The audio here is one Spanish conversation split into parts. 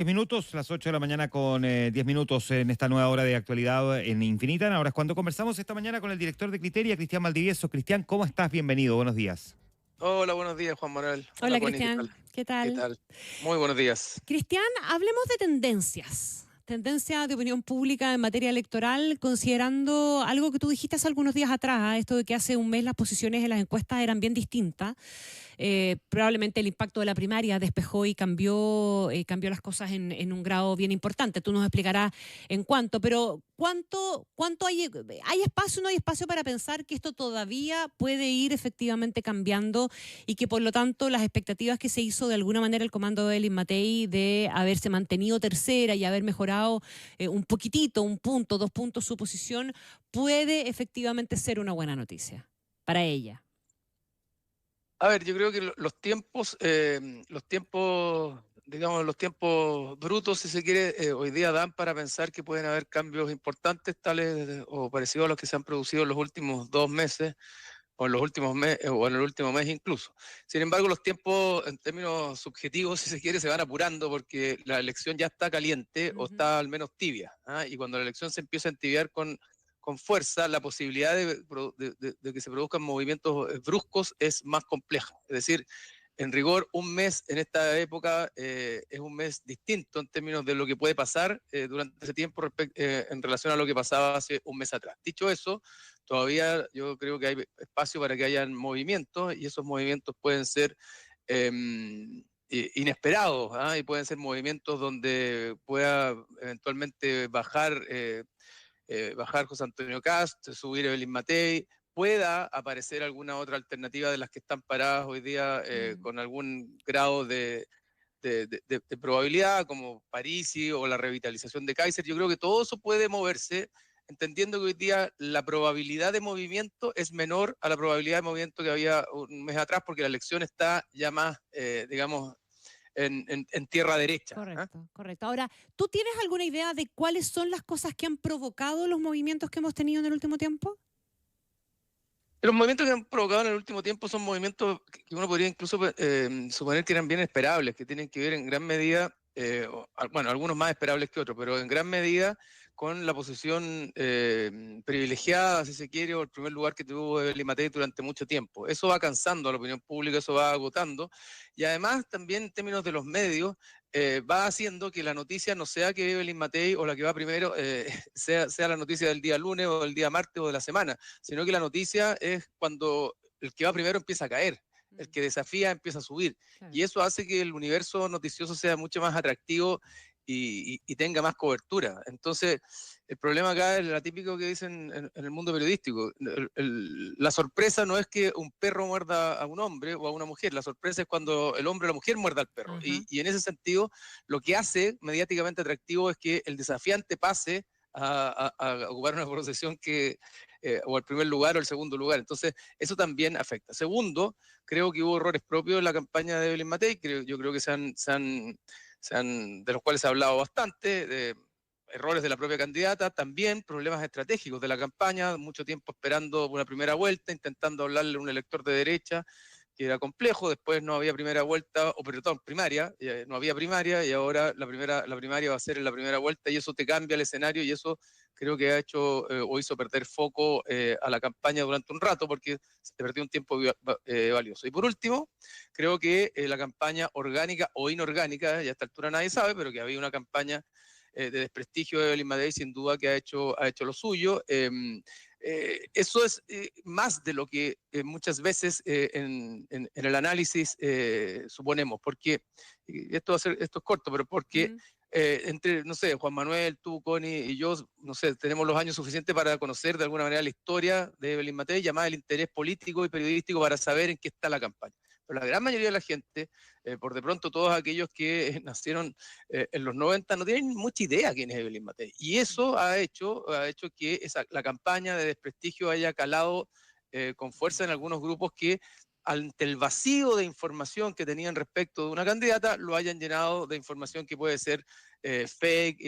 10 minutos, las 8 de la mañana con 10 minutos en esta nueva hora de actualidad en Infinita. Ahora es cuando conversamos esta mañana con el director de Criteria, Cristian Valdivieso. Cristian, ¿cómo estás? Bienvenido, buenos días. Hola, buenos días, Juan Manuel. Hola, Hola Connie, ¿qué tal? Cristian, ¿qué ¿Qué tal? tal? Muy buenos días. Cristian, hablemos de tendencias. Tendencia de opinión pública en materia electoral, considerando algo que tú dijiste hace algunos días atrás, esto de que hace un mes las posiciones en las encuestas eran bien distintas. Probablemente el impacto de la primaria despejó y cambió las cosas en un grado bien importante. Tú nos explicarás en cuánto, pero ¿cuánto hay espacio o no hay espacio para pensar que esto todavía puede ir efectivamente cambiando y que por lo tanto las expectativas que se hizo de alguna manera el comando de Elin Matei de haberse mantenido tercera y haber mejorado un poquitito, un punto, 2 puntos su posición, puede efectivamente ser una buena noticia para ella? A ver, yo creo que digamos, los tiempos brutos, si se quiere, hoy día dan para pensar que pueden haber cambios importantes, tales o parecidos a los que se han producido en los últimos 2 meses o en los últimos meses o en el último mes incluso. Sin embargo, los tiempos en términos subjetivos, si se quiere, se van apurando porque la elección ya está caliente o Ujú. está al menos tibia, ¿ah? Y cuando la elección se empieza a entibiar con fuerza, la posibilidad de que se produzcan movimientos bruscos es más compleja. Es decir, en rigor, un mes en esta época es un mes distinto en términos de lo que puede pasar durante ese tiempo en relación a lo que pasaba hace un mes atrás. Dicho eso, todavía yo creo que hay espacio para que hayan movimientos y esos movimientos pueden ser eh, inesperados, ¿ah? Y pueden ser movimientos donde pueda eventualmente bajar José Antonio Cast, subir Evelyn Matei, pueda aparecer alguna otra alternativa de las que están paradas hoy día Mm. con algún grado de probabilidad, como Parisi o la revitalización de Kaiser. Yo creo que todo eso puede moverse, entendiendo que hoy día la probabilidad de movimiento es menor a la probabilidad de movimiento que había un mes atrás, porque la elección está ya más, digamos, en tierra derecha, ¿eh? Correcto, correcto. Ahora, ¿tú tienes alguna idea de cuáles son las cosas que han provocado los movimientos que hemos tenido en el último tiempo? Los movimientos que han provocado en el último tiempo son movimientos que uno podría incluso suponer que eran bien esperables, que tienen que ver en gran medida, bueno, algunos más esperables que otros, pero en gran medida con la posición privilegiada, si se quiere, o el primer lugar que tuvo Evelyn Matei durante mucho tiempo. Eso va cansando a la opinión pública, eso va agotando, y además también en términos de los medios, va haciendo que la noticia no sea que Evelyn Matei o la que va primero sea la noticia del día lunes o del día martes o de la semana, sino que la noticia es cuando el que va primero empieza a caer, el Mm. que desafía empieza a subir. Claro. Y eso hace que el universo noticioso sea mucho más atractivo y tenga más cobertura. Entonces, el problema acá es la típico que dicen en el mundo periodístico. La sorpresa no es que un perro muerda a un hombre o a una mujer, la sorpresa es cuando el hombre o la mujer muerda al perro. Ajá. Y en ese sentido, lo que hace mediáticamente atractivo es que el desafiante pase a ocupar una posición o el primer lugar o el segundo lugar. Entonces, eso también afecta. Segundo, creo que hubo errores propios en la campaña de Evelyn Matei, yo creo que de los cuales se ha hablado bastante, de errores de la propia candidata, también problemas estratégicos de la campaña, mucho tiempo esperando una primera vuelta, intentando hablarle a un elector de derecha, que era complejo, después no había primera vuelta, o perdón, primaria, no había primaria, y ahora la primaria va a ser en la primera vuelta, y eso te cambia el escenario, y eso creo que ha hecho o hizo perder foco a la campaña durante un rato, porque se perdió un tiempo valioso. Y por último, creo que la campaña orgánica o inorgánica, y a esta altura nadie sabe, pero que había una campaña de desprestigio de Evelyn Matei, sin duda que ha hecho lo suyo. Eso es más de lo que muchas veces en el análisis suponemos, porque, esto es corto, pero porque Mm. entre, no sé, Juan Manuel, tú, Connie y yo, no sé, tenemos los años suficientes para conocer de alguna manera la historia de Evelyn Matei, llamada el interés político y periodístico para saber en qué está la campaña. Pero la gran mayoría de la gente, por de pronto todos aquellos que nacieron en los 90 no tienen mucha idea quién es Evelyn Matei. Y eso ha hecho que la campaña de desprestigio haya calado con fuerza en algunos grupos que ante el vacío de información que tenían respecto de una candidata, lo hayan llenado de información que puede ser fake,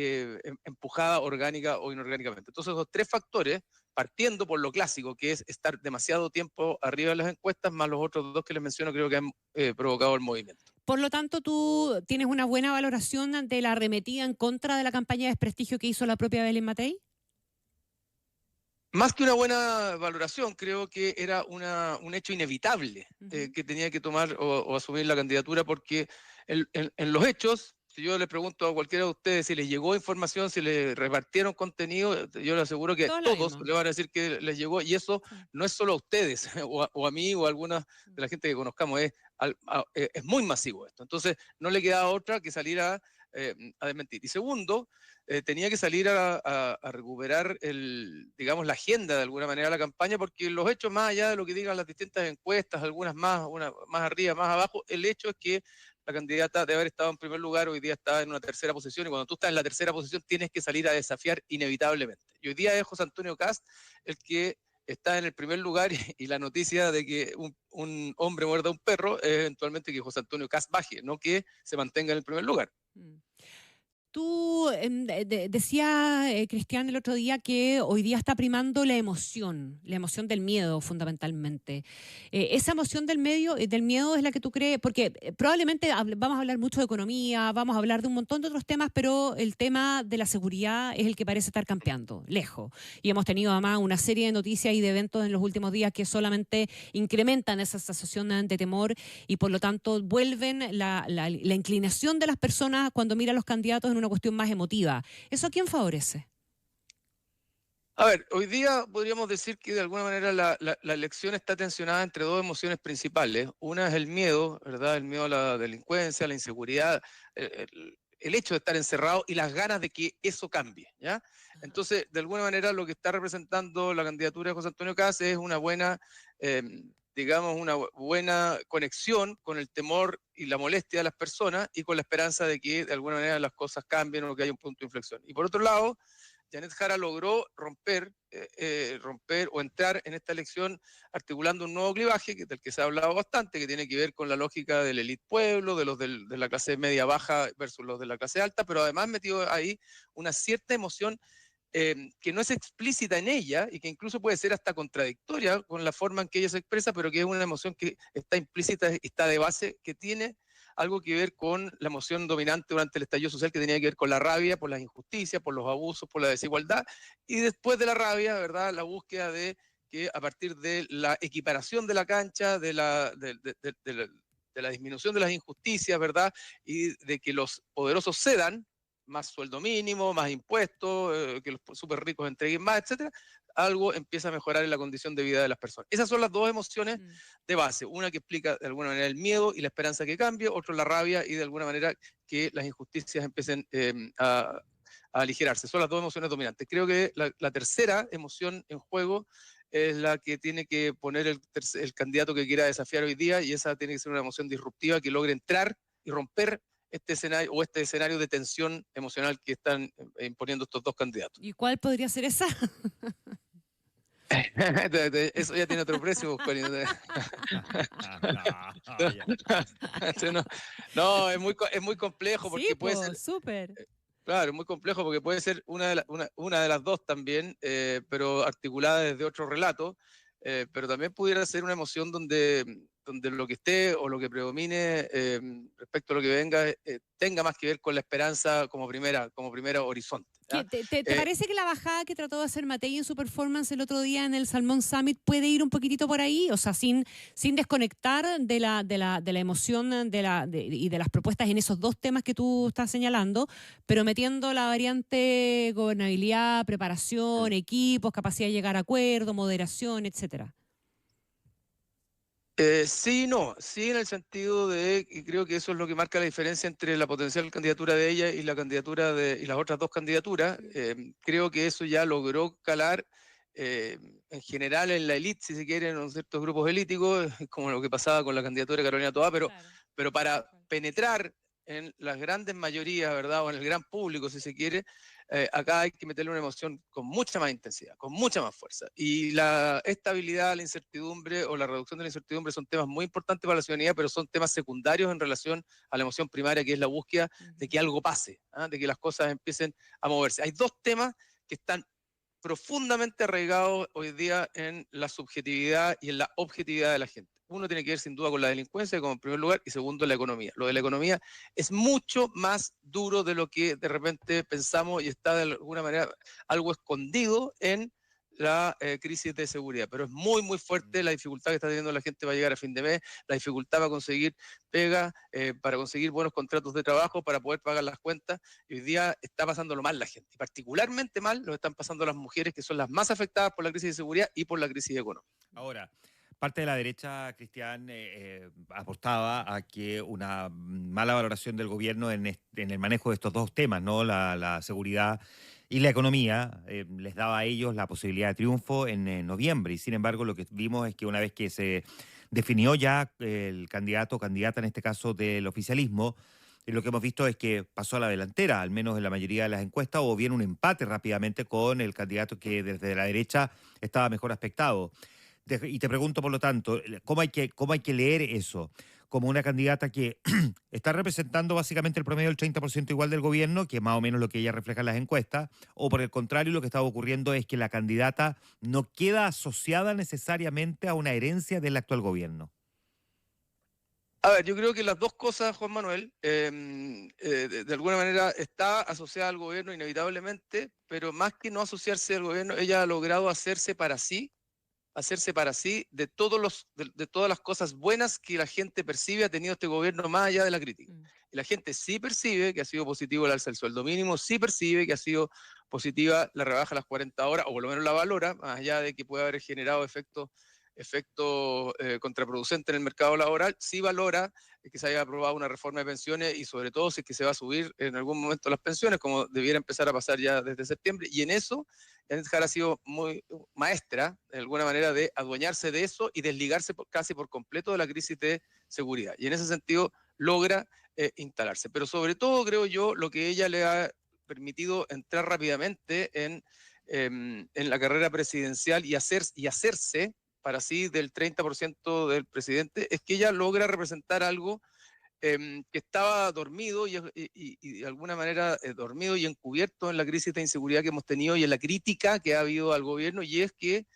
empujada orgánica o inorgánicamente. Entonces, esos tres factores, partiendo por lo clásico, que es estar demasiado tiempo arriba de las encuestas, más los otros dos que les menciono, creo que han provocado el movimiento. Por lo tanto, tú tienes una buena valoración de la arremetida en contra de la campaña de desprestigio que hizo la propia Belén Matei. Más que una buena valoración, creo que era un hecho inevitable Ujú. que tenía que tomar o asumir la candidatura, porque en los hechos, si yo le pregunto a cualquiera de ustedes si les llegó información, si les repartieron contenido, yo les aseguro que Todos la todos vimos. le van a decir que les llegó, y eso Sí. no es solo a ustedes o a mí o a alguna de la gente que conozcamos, es muy masivo esto. Entonces, no le queda otra que salir a desmentir. Y segundo, tenía que salir a recuperar digamos, la agenda de alguna manera de la campaña, porque los hechos, más allá de lo que digan las distintas encuestas, algunas más, una más arriba, más abajo, el hecho es que la candidata de haber estado en primer lugar hoy día está en una tercera posición, y cuando tú estás en la tercera posición tienes que salir a desafiar inevitablemente. Y hoy día es José Antonio Kast el que está en el primer lugar, y la noticia de que un hombre muerda a un perro es eventualmente que José Antonio Kast baje, no que se mantenga en el primer lugar. Mm. Tú decía, Cristian, el otro día que hoy día está primando la emoción del miedo fundamentalmente. Esa emoción del miedo es la que tú crees, porque probablemente vamos a hablar mucho de economía, vamos a hablar de un montón de otros temas, pero el tema de la seguridad es el que parece estar campeando, lejos. Y hemos tenido además una serie de noticias y de eventos en los últimos días que solamente incrementan esa sensación de temor, y por lo tanto vuelven la inclinación de las personas cuando miran a los candidatos en una cuestión más emotiva. ¿Eso a quién favorece? A ver, hoy día podríamos decir que de alguna manera la elección está tensionada entre dos emociones principales. Una es el miedo, ¿verdad? El miedo a la delincuencia, a la inseguridad, el hecho de estar encerrado y las ganas de que eso cambie, ¿ya? Ajá. Entonces, de alguna manera lo que está representando la candidatura de José Antonio Kast es una buena, eh, digamos, una buena conexión con el temor y la molestia de las personas, y con la esperanza de que de alguna manera las cosas cambien o que haya un punto de inflexión. Y por otro lado, Janet Jara logró romper o entrar en esta elección articulando un nuevo clivaje del que se ha hablado bastante, que tiene que ver con la lógica del elite pueblo, de los de la clase media baja versus los de la clase alta, pero además metido ahí una cierta emoción que no es explícita en ella y que incluso puede ser hasta contradictoria con la forma en que ella se expresa, pero que es una emoción que está implícita, está de base, que tiene algo que ver con la emoción dominante durante el estallido social, que tenía que ver con la rabia por las injusticias, por los abusos, por la desigualdad, y después de la rabia, ¿verdad?, la búsqueda de que a partir de la equiparación de la cancha, de la disminución de las injusticias, ¿verdad?, y de que los poderosos cedan, más sueldo mínimo, más impuestos, que los súper ricos entreguen más, etcétera, algo empieza a mejorar en la condición de vida de las personas. Esas son las dos emociones Mm. de base, una que explica de alguna manera el miedo y la esperanza que cambie, otro la rabia y de alguna manera que las injusticias empiecen a aligerarse. Son las dos emociones dominantes. Creo que la tercera emoción en juego es la que tiene que poner el candidato que quiera desafiar hoy día, y esa tiene que ser una emoción disruptiva que logre entrar y romper este escenario de tensión emocional que están imponiendo estos dos candidatos. ¿Y cuál podría ser esa? Eso ya tiene otro precio, pues, Corina. No, ya. No, no, es muy complejo Sí, porque puede ser, pues, súper. claro, es muy complejo porque puede ser una de las dos también, pero articulada desde otro relato, pero también pudiera ser una emoción donde lo que esté o lo que predomine respecto a lo que venga tenga más que ver con la esperanza como primera horizonte. ¿Ya? ¿Te Eh, parece que la bajada que trató de hacer Matei en su performance el otro día en el Salmón Summit puede ir un poquitito por ahí? O sea, sin desconectar de la emoción y de las propuestas en esos dos temas que tú estás señalando, pero metiendo la variante gobernabilidad, preparación, equipos, capacidad de llegar a acuerdo, moderación, etcétera. Sí, no, sí, en el sentido de que creo que eso es lo que marca la diferencia entre la potencial candidatura de ella y la candidatura y las otras dos candidaturas. Creo que eso ya logró calar en general en la élite, si se quiere, en ciertos grupos elíticos, como lo que pasaba con la candidatura de Carolina Toá, Claro. pero Tal para cual. penetrar en las grandes mayorías, ¿verdad? O en el gran público, si se quiere, acá hay que meterle una emoción con mucha más intensidad, con mucha más fuerza. Y la estabilidad, la incertidumbre o la reducción de la incertidumbre son temas muy importantes para la ciudadanía, pero son temas secundarios en relación a la emoción primaria, que es la búsqueda de que Ujú. algo pase, ¿ah? De que las cosas empiecen a moverse. Hay dos temas que están profundamente arraigados hoy día en la subjetividad y en la objetividad de la gente. uno tiene que ver sin duda con la delincuencia, como en primer lugar, y segundo, la economía. Lo de la economía es mucho más duro de lo que de repente pensamos y está de alguna manera algo escondido en la crisis de seguridad, pero es muy, muy fuerte la dificultad que está teniendo la gente para llegar a fin de mes, la dificultad para conseguir pega, para conseguir buenos contratos de trabajo, para poder pagar las cuentas, y hoy día está pasándolo mal la gente, y particularmente mal lo están pasando las mujeres, que son las más afectadas por la crisis de seguridad y por la crisis económica. Ahora, parte de la derecha, Cristian, apostaba a que una mala valoración del gobierno en el manejo de estos dos temas, ¿no? La seguridad y la economía, les daba a ellos la posibilidad de triunfo en noviembre. Y sin embargo, lo que vimos es que una vez que se definió ya el candidato o candidata, en este caso del oficialismo, lo que hemos visto es que pasó a la delantera, al menos en la mayoría de las encuestas, o bien un empate rápidamente con el candidato que desde la derecha estaba mejor aspectado. Y te pregunto, por lo tanto, cómo hay que leer eso? Como una candidata que está representando básicamente el promedio del 30% igual del gobierno, que es más o menos lo que ella refleja en las encuestas, o por el contrario, lo que está ocurriendo es que la candidata no queda asociada necesariamente a una herencia del actual gobierno. A ver, yo creo que las dos cosas, Juan Manuel, de alguna manera está asociada al gobierno inevitablemente, pero más que no asociarse al gobierno, ella ha logrado hacerse para sí de de todas las cosas buenas que la gente percibe ha tenido este gobierno más allá de la crítica. Y la gente sí percibe que ha sido positivo el alza del sueldo mínimo, sí percibe que ha sido positiva la rebaja a las 40 horas, o por lo menos la valora, más allá de que pueda haber generado efecto contraproducente en el mercado laboral, sí valora que se haya aprobado una reforma de pensiones y sobre todo si es que se va a subir en algún momento las pensiones, como debiera empezar a pasar ya desde septiembre. Y en eso, Janet Jara ha sido muy maestra, de alguna manera, de adueñarse de eso y desligarse casi por completo de la crisis de seguridad. Y en ese sentido logra instalarse. Pero sobre todo, creo yo, lo que ella le ha permitido entrar rápidamente en la carrera presidencial y hacerse para sí del 30% del presidente, es que ella logra representar algo que estaba dormido y de alguna manera dormido y encubierto en la crisis de inseguridad que hemos tenido y en la crítica que ha habido al gobierno, y es que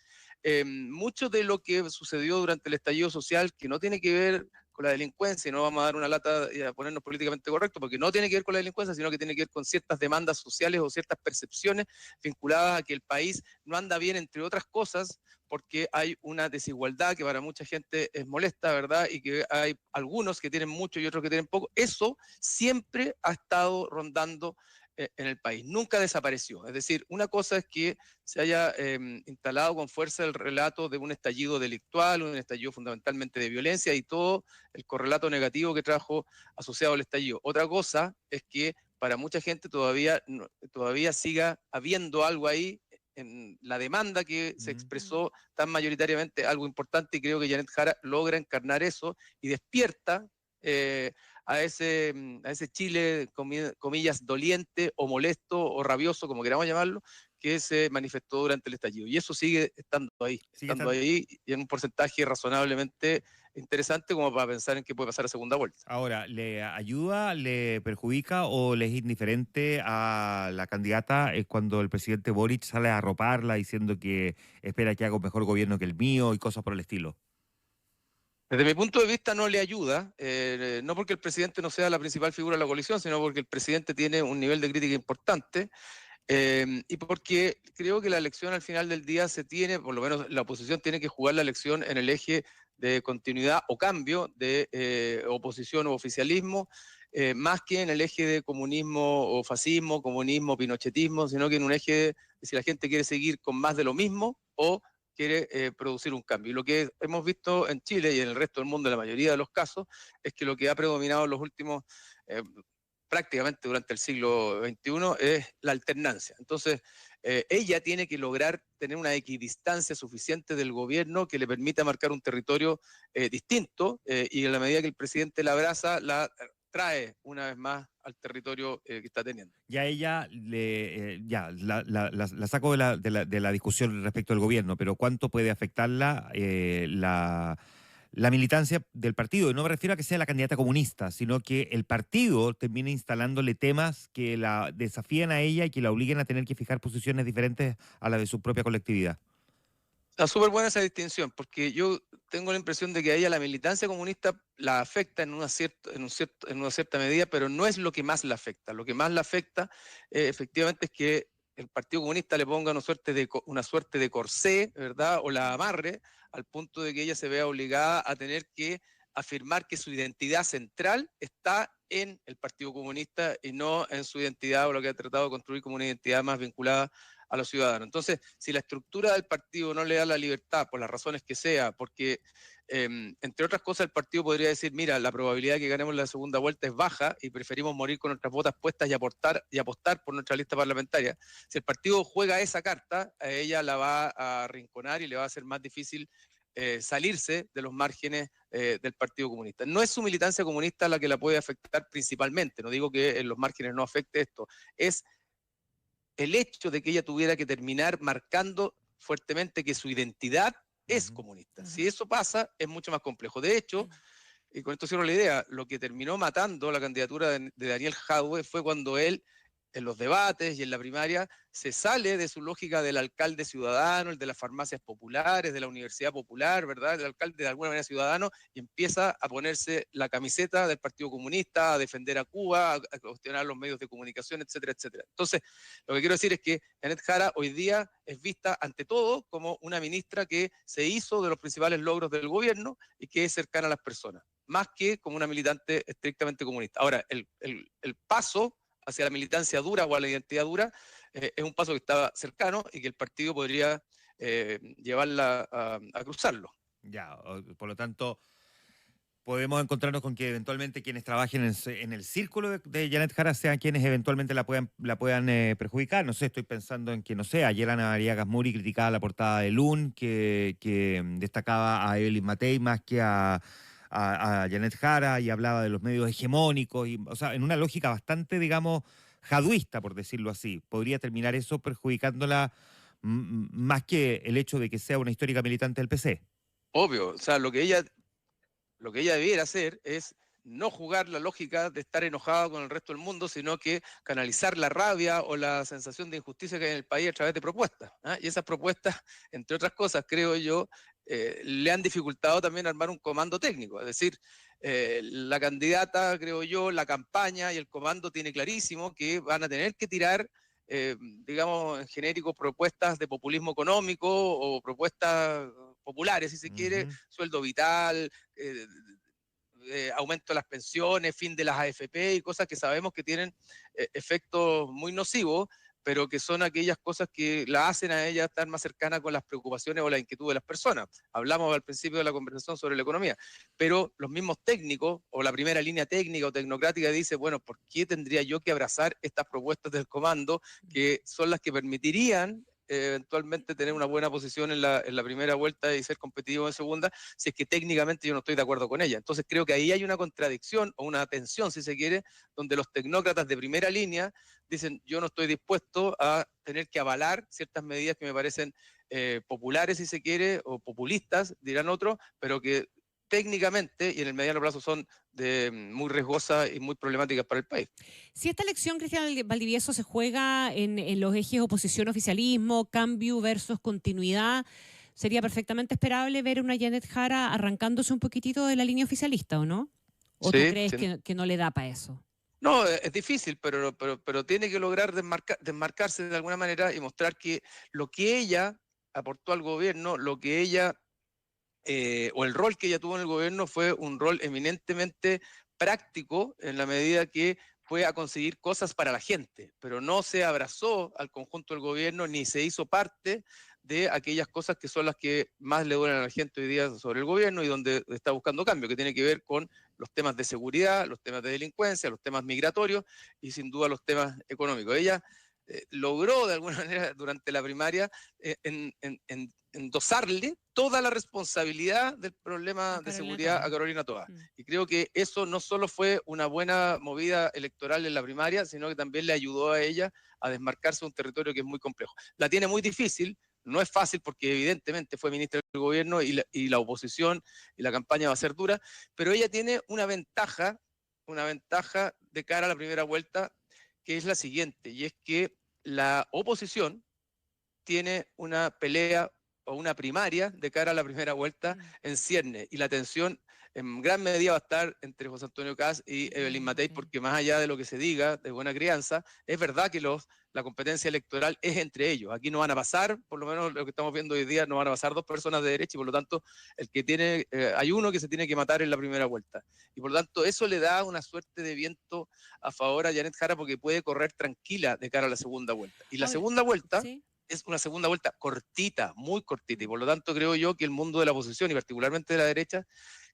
mucho de lo que sucedió durante el estallido social, que no tiene que ver con la delincuencia, y no vamos a dar una lata y a ponernos políticamente correctos, porque no tiene que ver con la delincuencia, sino que tiene que ver con ciertas demandas sociales o ciertas percepciones vinculadas a que el país no anda bien, entre otras cosas, porque hay una desigualdad que para mucha gente es molesta, ¿verdad? Y que hay algunos que tienen mucho y otros que tienen poco. Eso siempre ha estado rondando en el país, nunca desapareció. Es decir, una cosa es que se haya instalado con fuerza el relato de un estallido delictual, un estallido fundamentalmente de violencia y todo el correlato negativo que trajo asociado al estallido. Otra cosa es que para mucha gente todavía siga habiendo algo ahí en la demanda que se expresó tan mayoritariamente, algo importante, y creo que Janet Jara logra encarnar eso y despierta a ese Chile, comillas, doliente o molesto o rabioso, como queramos llamarlo, que se manifestó durante el estallido. Y eso sigue estando ahí y en un porcentaje razonablemente interesante como para pensar en qué puede pasar a segunda vuelta. Ahora, ¿le ayuda, le perjudica o le es indiferente a la candidata cuando el presidente Boric sale a arroparla diciendo que espera que haga un mejor gobierno que el mío y cosas por el estilo? Desde mi punto de vista no le ayuda, no porque el presidente no sea la principal figura de la coalición, sino porque el presidente tiene un nivel de crítica importante. Y porque creo que la elección al final del día por lo menos la oposición tiene que jugar la elección en el eje de continuidad o cambio de oposición o oficialismo, más que en el eje de comunismo o fascismo, comunismo, pinochetismo, sino que en un eje de si la gente quiere seguir con más de lo mismo o quiere producir un cambio. Y lo que hemos visto en Chile y en el resto del mundo, en la mayoría de los casos, es que lo que ha predominado en los últimos prácticamente durante el siglo XXI es la alternancia. Entonces, ella tiene que lograr tener una equidistancia suficiente del gobierno que le permita marcar un territorio distinto y en la medida que el presidente la abraza, la trae una vez más al territorio que está teniendo. Ya ella, la saco de la discusión respecto al gobierno, pero ¿cuánto puede afectarla la militancia del partido? Y no me refiero a que sea la candidata comunista, sino que el partido termine instalándole temas que la desafíen a ella y que la obliguen a tener que fijar posiciones diferentes a las de su propia colectividad. Está súper buena esa distinción, porque yo tengo la impresión de que a ella la militancia comunista la afecta en una cierta medida, pero no es lo que más la afecta. Lo que más la afecta, efectivamente, es que el Partido Comunista le ponga una suerte de corsé, ¿verdad? O la amarre, al punto de que ella se vea obligada a tener que afirmar que su identidad central está en el Partido Comunista y no en su identidad o lo que ha tratado de construir como una identidad más vinculada a los ciudadanos. Entonces, si la estructura del partido no le da la libertad, por las razones que sea, porque, entre otras cosas, el partido podría decir, mira, la probabilidad de que ganemos la segunda vuelta es baja y preferimos morir con nuestras botas puestas y apostar por nuestra lista parlamentaria. Si el partido juega esa carta, a ella la va a arrinconar y le va a hacer más difícil salirse de los márgenes del Partido Comunista. No es su militancia comunista la que la puede afectar principalmente, no digo que en los márgenes no afecte esto, es el hecho de que ella tuviera que terminar marcando fuertemente que su identidad es comunista. Si eso pasa, es mucho más complejo. De hecho, y con esto cierro la idea, lo que terminó matando la candidatura de Daniel Jadwe fue cuando él, en los debates y en la primaria, se sale de su lógica del alcalde ciudadano, el de las farmacias populares, de la universidad popular, ¿verdad? El alcalde de alguna manera ciudadano, y empieza a ponerse la camiseta del Partido Comunista, a defender a Cuba, a cuestionar los medios de comunicación, etcétera, etcétera. Entonces, lo que quiero decir es que Janet Jara hoy día es vista ante todo como una ministra que se hizo de los principales logros del gobierno y que es cercana a las personas, más que como una militante estrictamente comunista. Ahora, el paso hacia la militancia dura o a la identidad dura es un paso que estaba cercano y que el partido podría llevarla a cruzarlo. Ya, por lo tanto, podemos encontrarnos con que eventualmente quienes trabajen en el círculo de Janet Jara sean quienes eventualmente la puedan perjudicar. No sé, estoy pensando en que, no sé, ayer Ana María Gasmuri criticaba la portada de LUN, que destacaba a Evelyn Matei más que a Janet Jara y hablaba de los medios hegemónicos, o sea, en una lógica bastante, digamos, jaduista, por decirlo así. ¿Podría terminar eso perjudicándola más que el hecho de que sea una histórica militante del PC? Obvio, o sea, lo que ella debiera hacer es no jugar la lógica de estar enojada con el resto del mundo, sino que canalizar la rabia o la sensación de injusticia que hay en el país a través de propuestas. ¿Ah? Y esas propuestas, entre otras cosas, creo yo, le han dificultado también armar un comando técnico. Es decir, la candidata, creo yo, la campaña y el comando tiene clarísimo que van a tener que tirar, digamos, en genérico, propuestas de populismo económico o propuestas populares, si se quiere, sueldo vital, aumento de las pensiones, fin de las AFP y cosas que sabemos que tienen efectos muy nocivos, pero que son aquellas cosas que la hacen a ella estar más cercana con las preocupaciones o la inquietud de las personas. Hablamos al principio de la conversación sobre la economía, pero los mismos técnicos o la primera línea técnica o tecnocrática dice, bueno, ¿por qué tendría yo que abrazar estas propuestas del comando que son las que permitirían eventualmente tener una buena posición en la primera vuelta y ser competitivo en segunda, si es que técnicamente yo no estoy de acuerdo con ella? Entonces creo que ahí hay una contradicción o una tensión, si se quiere, donde los tecnócratas de primera línea dicen, yo no estoy dispuesto a tener que avalar ciertas medidas que me parecen populares, si se quiere, o populistas, dirán otros, pero que técnicamente y en el mediano plazo son muy riesgosas y muy problemáticas para el país. Si esta elección, Cristian Valdivieso, se juega en los ejes oposición-oficialismo, cambio versus continuidad, sería perfectamente esperable ver una Janet Jara arrancándose un poquitito de la línea oficialista, ¿o no? ¿O tú Sí, crees sí. que no le da para eso? No, es difícil, pero tiene que lograr desmarcarse de alguna manera y mostrar que lo que ella aportó al gobierno, lo que ella, o el rol que ella tuvo en el gobierno fue un rol eminentemente práctico en la medida que fue a conseguir cosas para la gente, pero no se abrazó al conjunto del gobierno ni se hizo parte de aquellas cosas que son las que más le duelen a la gente hoy día sobre el gobierno y donde está buscando cambio, que tiene que ver con los temas de seguridad, los temas de delincuencia, los temas migratorios y sin duda los temas económicos. Ella logró de alguna manera durante la primaria endosarle toda la responsabilidad del problema de seguridad a Carolina Toá. Y creo que eso no solo fue una buena movida electoral en la primaria, sino que también le ayudó a ella a desmarcarse de un territorio que es muy complejo. La tiene muy difícil, no es fácil porque evidentemente fue ministra del gobierno y la oposición y la campaña va a ser dura, pero ella tiene una ventaja de cara a la primera vuelta, que es la siguiente, y es que la oposición tiene una pelea o una primaria de cara a la primera vuelta en cierne. Y la tensión en gran medida va a estar entre José Antonio Kast y Evelyn Matei, porque más allá de lo que se diga de buena crianza, es verdad que la competencia electoral es entre ellos. Aquí no van a pasar, por lo menos lo que estamos viendo hoy día, no van a pasar dos personas de derecha y por lo tanto hay uno que se tiene que matar en la primera vuelta. Y por lo tanto eso le da una suerte de viento a favor a Janet Jara porque puede correr tranquila de cara a la segunda vuelta. Y la segunda vuelta ¿sí? es una segunda vuelta cortita, muy cortita, y por lo tanto creo yo que el mundo de la oposición y particularmente de la derecha,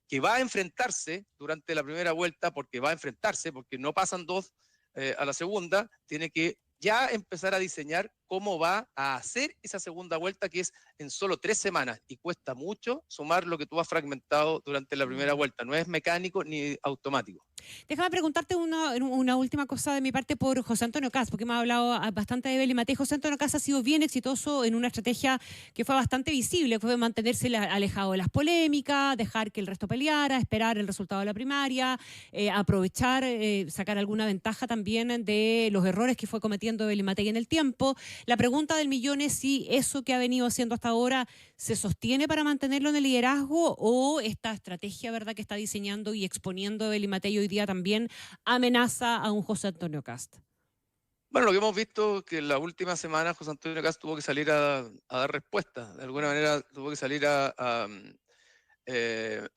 que va a enfrentarse durante la primera vuelta, porque no pasan dos a la segunda, tiene que ya empezar a diseñar cómo va a hacer esa segunda vuelta, que es en solo 3 semanas, y cuesta mucho sumar lo que tú has fragmentado durante la primera vuelta. No es mecánico ni automático. Déjame preguntarte una última cosa de mi parte por José Antonio Kast, porque hemos hablado bastante de Evelyn Matei. José Antonio Kast ha sido bien exitoso en una estrategia que fue bastante visible, que fue mantenerse alejado de las polémicas, dejar que el resto peleara, esperar el resultado de la primaria, aprovechar, sacar alguna ventaja también de los errores que fue cometiendo Evelyn Matei en el tiempo. La pregunta del millón es si eso que ha venido haciendo hasta ahora se sostiene para mantenerlo en el liderazgo o esta estrategia, ¿verdad?, que está diseñando y exponiendo Evelyn Matei hoy día también amenaza a un José Antonio Kast. Bueno, lo que hemos visto es que en las últimas semanas José Antonio Kast tuvo que salir a dar respuesta. De alguna manera tuvo que salir a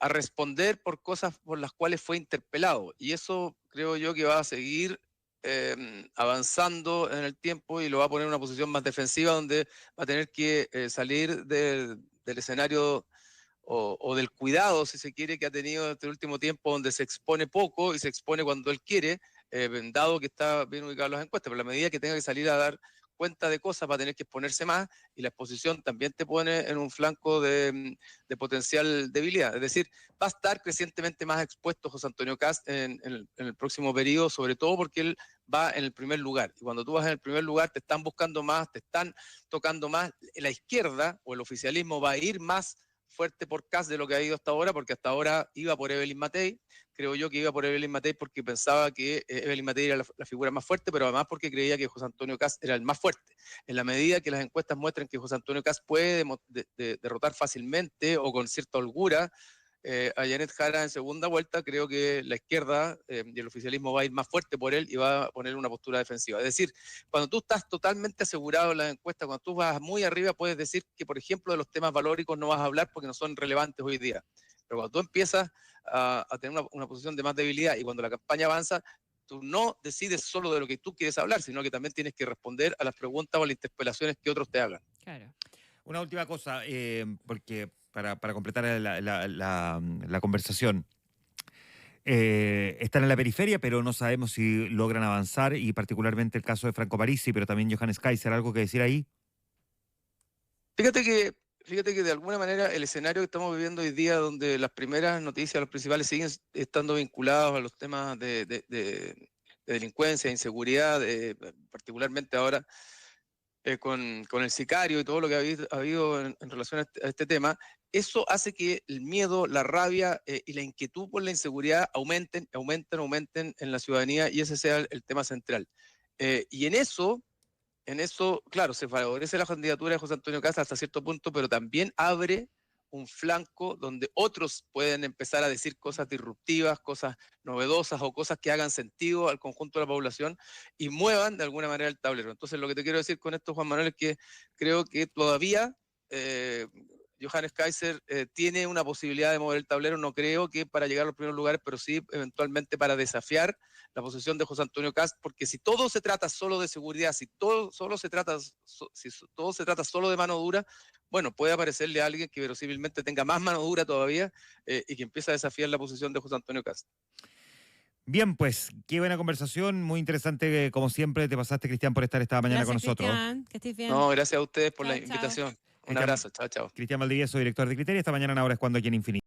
responder por cosas por las cuales fue interpelado. Y eso creo yo que va a seguir avanzando en el tiempo y lo va a poner en una posición más defensiva donde va a tener que salir del escenario o del cuidado, si se quiere, que ha tenido este último tiempo, donde se expone poco y se expone cuando él quiere, dado que está bien ubicado en las encuestas, pero a la medida que tenga que salir a dar cuenta de cosas va a tener que exponerse más y la exposición también te pone en un flanco de potencial debilidad. Es decir, va a estar crecientemente más expuesto José Antonio Kast en el próximo periodo, sobre todo porque él va en el primer lugar. Y cuando tú vas en el primer lugar te están buscando más, te están tocando más. La izquierda o el oficialismo va a ir más fuerte por Kast de lo que ha ido hasta ahora, porque hasta ahora iba por Evelyn Matei. Creo yo que iba por Evelyn Matei porque pensaba que Evelyn Matei era la figura más fuerte, pero además porque creía que José Antonio Kast era el más fuerte. En la medida que las encuestas muestran que José Antonio Kast puede derrotar fácilmente o con cierta holgura a Janet Jara en segunda vuelta, creo que la izquierda y el oficialismo va a ir más fuerte por él y va a poner una postura defensiva. Es decir, cuando tú estás totalmente asegurado en las encuestas, cuando tú vas muy arriba, puedes decir que, por ejemplo, de los temas valóricos no vas a hablar porque no son relevantes hoy día. Pero cuando tú empiezas a tener una posición de más debilidad y cuando la campaña avanza, tú no decides solo de lo que tú quieres hablar, sino que también tienes que responder a las preguntas o a las interpelaciones que otros te hagan. Claro. Una última cosa, porque para completar la conversación. Están en la periferia, pero no sabemos si logran avanzar, y particularmente el caso de Franco Parisi, pero también Johannes Kaiser, ¿algo que decir ahí? Fíjate que de alguna manera el escenario que estamos viviendo hoy día, donde las primeras noticias, los principales, siguen estando vinculados a los temas de delincuencia, inseguridad, particularmente ahora con el sicario y todo lo que ha habido en relación a este tema, eso hace que el miedo, la rabia y la inquietud por la inseguridad aumenten en la ciudadanía, y ese sea el tema central. Y en eso, claro, se favorece la candidatura de José Antonio Kast hasta cierto punto, pero también abre un flanco donde otros pueden empezar a decir cosas disruptivas, cosas novedosas o cosas que hagan sentido al conjunto de la población y muevan de alguna manera el tablero. Entonces, lo que te quiero decir con esto, Juan Manuel, es que creo que todavía Johannes Kaiser tiene una posibilidad de mover el tablero. No creo que para llegar a los primeros lugares, pero sí eventualmente para desafiar la posición de José Antonio Kast, porque si todo se trata solo de seguridad, si todo se trata solo de mano dura, bueno, puede aparecerle a alguien que verosímilmente tenga más mano dura todavía y que empiece a desafiar la posición de José Antonio Kast. Bien, pues, qué buena conversación, muy interesante, como siempre. Te pasaste, Cristian, por estar esta mañana con nosotros. Cristian, que estés bien. No, gracias a ustedes por Chao, la chao. invitación. Un Cristian- abrazo, chao, chao. Cristian Valdivieso, director de Criteria, esta mañana en Ahora es Cuando aquí en Infinito.